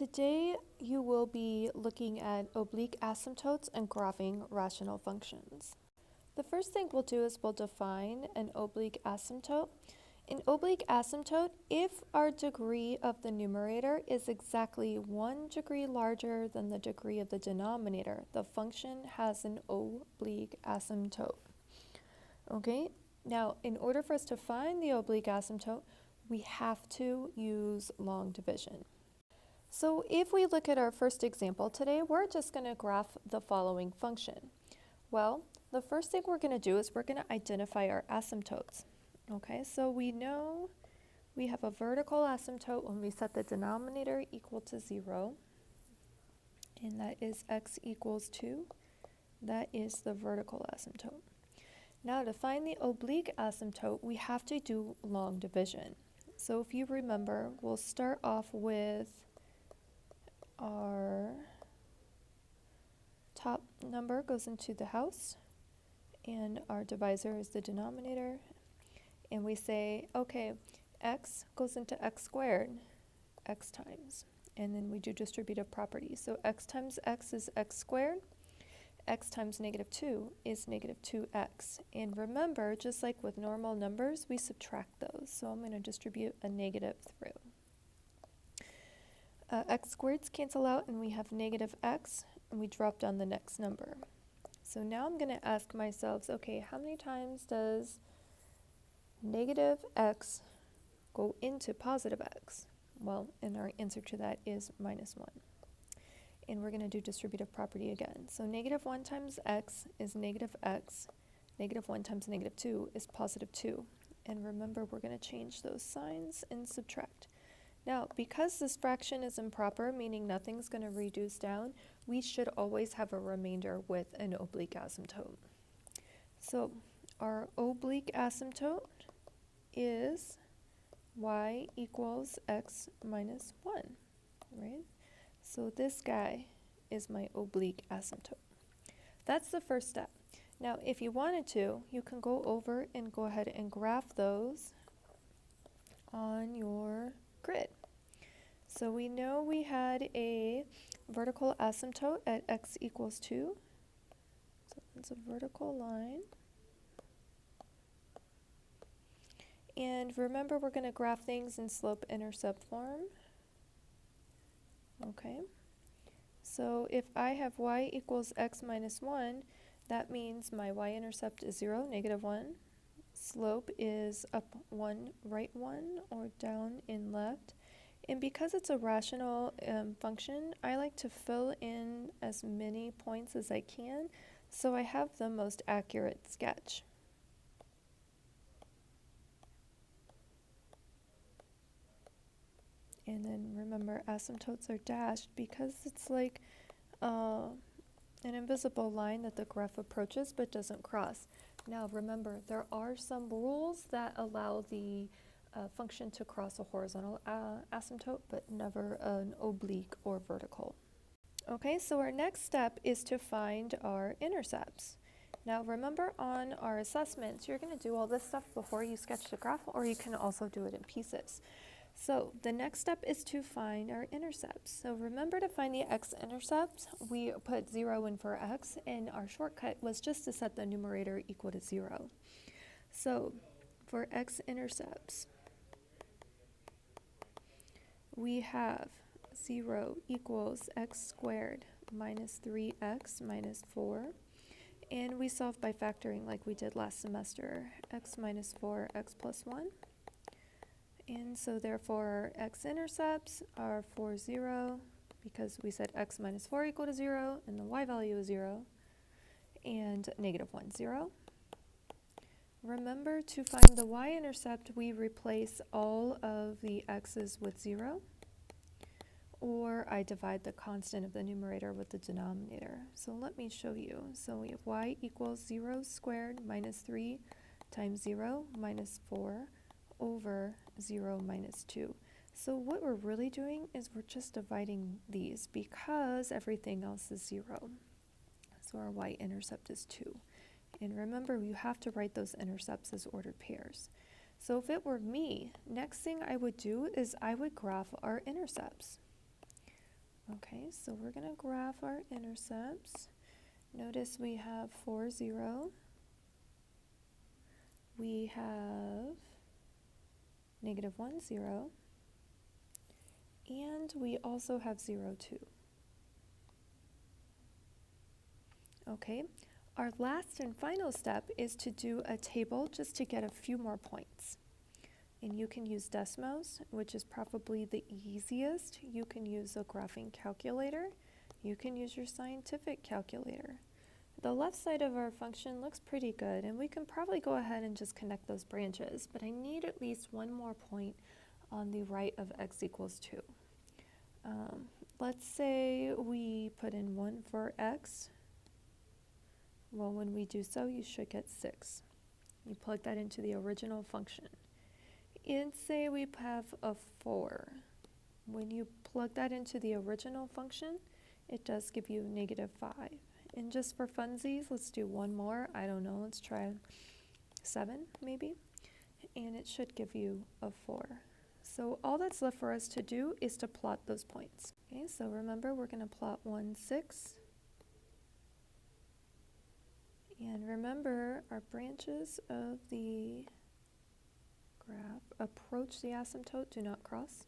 Today you will be looking at oblique asymptotes and graphing rational functions. The first thing we'll do is we'll define an oblique asymptote. An oblique asymptote, if our degree of the numerator is exactly 1 degree larger than the degree of the denominator, the function has an oblique asymptote. Okay, now in order for us to find the oblique asymptote, we have to use long division. So if we look at our first example today, we're just going to graph the following function. Well, the first thing we're going to do is we're going to identify our asymptotes. Okay, so we know we have a vertical asymptote when we set the denominator equal to 0, and that is x equals 2. That is the vertical asymptote. Now to find the oblique asymptote, we have to do long division. So if you remember, we'll start off with our top number goes into the house, and our divisor is the denominator. And we say, okay, x goes into x squared, x times. And then we do distributive properties. So x times x is x squared. X times -2 is -2x. And remember, just like with normal numbers, we subtract those. So I'm going to distribute a negative through. X squareds cancel out, and we have -x, and we drop down the next number. So now I'm going to ask myself, okay, how many times does -x go into +x? Well, and our answer to that is -1. And we're going to do distributive property again. So -1 times x is -x. -1 times -2 is +2. And remember, we're going to change those signs and subtract. Now, because this fraction is improper, meaning nothing's going to reduce down, we should always have a remainder with an oblique asymptote. So our oblique asymptote is y equals x minus 1, right? So this guy is my oblique asymptote. That's the first step. Now, if you wanted to, you can go over and go ahead and graph those on your grid. So we know we had a vertical asymptote at x equals 2. So it's a vertical line. And remember, we're going to graph things in slope-intercept form. Okay. So if I have y equals x minus 1, that means my y-intercept is 0, -1. Slope is up 1, right 1, or down in left. And because it's a rational function, I like to fill in as many points as I can, so I have the most accurate sketch. And then remember, asymptotes are dashed because it's like an invisible line that the graph approaches but doesn't cross. Now remember, there are some rules that allow the function to cross a horizontal asymptote, but never an oblique or vertical. Okay, so our next step is to find our intercepts. Now remember, on our assessments, you're going to do all this stuff before you sketch the graph, or you can also do it in pieces. So the next step is to find our intercepts. So remember, to find the x-intercept, we put 0 in for x, and our shortcut was just to set the numerator equal to 0. So for x-intercepts, we have 0 equals x squared minus 3x minus 4. And we solve by factoring like we did last semester, x minus 4, x plus 1. And so therefore, x-intercepts are 4, 0, because we said x minus 4 equal to 0, and the y value is 0, and -1, 0. Remember, to find the y-intercept, we replace all of the x's with 0, or I divide the constant of the numerator with the denominator. So let me show you. So we have y equals 0 squared minus 3 times 0 minus 4 over 0 minus 2. So what we're really doing is we're just dividing these because everything else is 0. So our y-intercept is 2. And remember, you have to write those intercepts as ordered pairs. So if it were me, next thing I would do is I would graph our intercepts. Okay, so we're going to graph our intercepts. Notice we have 4, 0. We have negative 1, 0. And we also have 0, 2. Okay, our last and final step is to do a table just to get a few more points. And you can use Desmos, which is probably the easiest. You can use a graphing calculator. You can use your scientific calculator. The left side of our function looks pretty good, and we can probably go ahead and just connect those branches, but I need at least one more point on the right of x equals 2. Let's say we put in 1 for x. Well, when we do so, you should get 6. You plug that into the original function. And say we have a 4. When you plug that into the original function, it does give you negative 5. And just for funsies, let's do one more. I don't know, let's try 7 maybe. And it should give you a 4. So all that's left for us to do is to plot those points. Okay, so remember we're going to plot 1, 6. And remember our branches of the graph approach the asymptote, do not cross.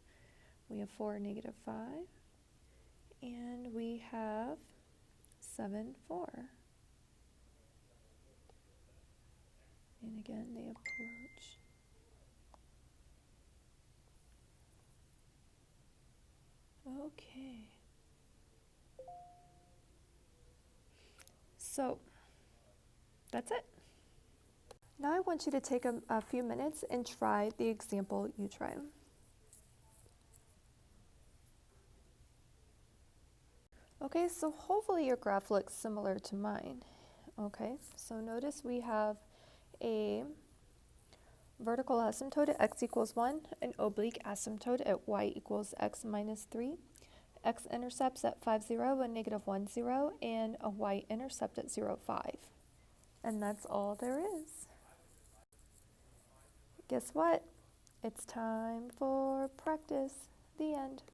We have 4, negative 5. And we have 7, 4. And again, they approach. Okay. So that's it. Now I want you to take a few minutes and try the example you tried. Okay, so hopefully your graph looks similar to mine. Okay, so notice we have a vertical asymptote at x equals 1, an oblique asymptote at y equals x minus 3, x-intercepts at 5, 0 and negative 1, 0, and a y-intercept at 0, 5. And that's all there is. Guess what? It's time for practice. The end.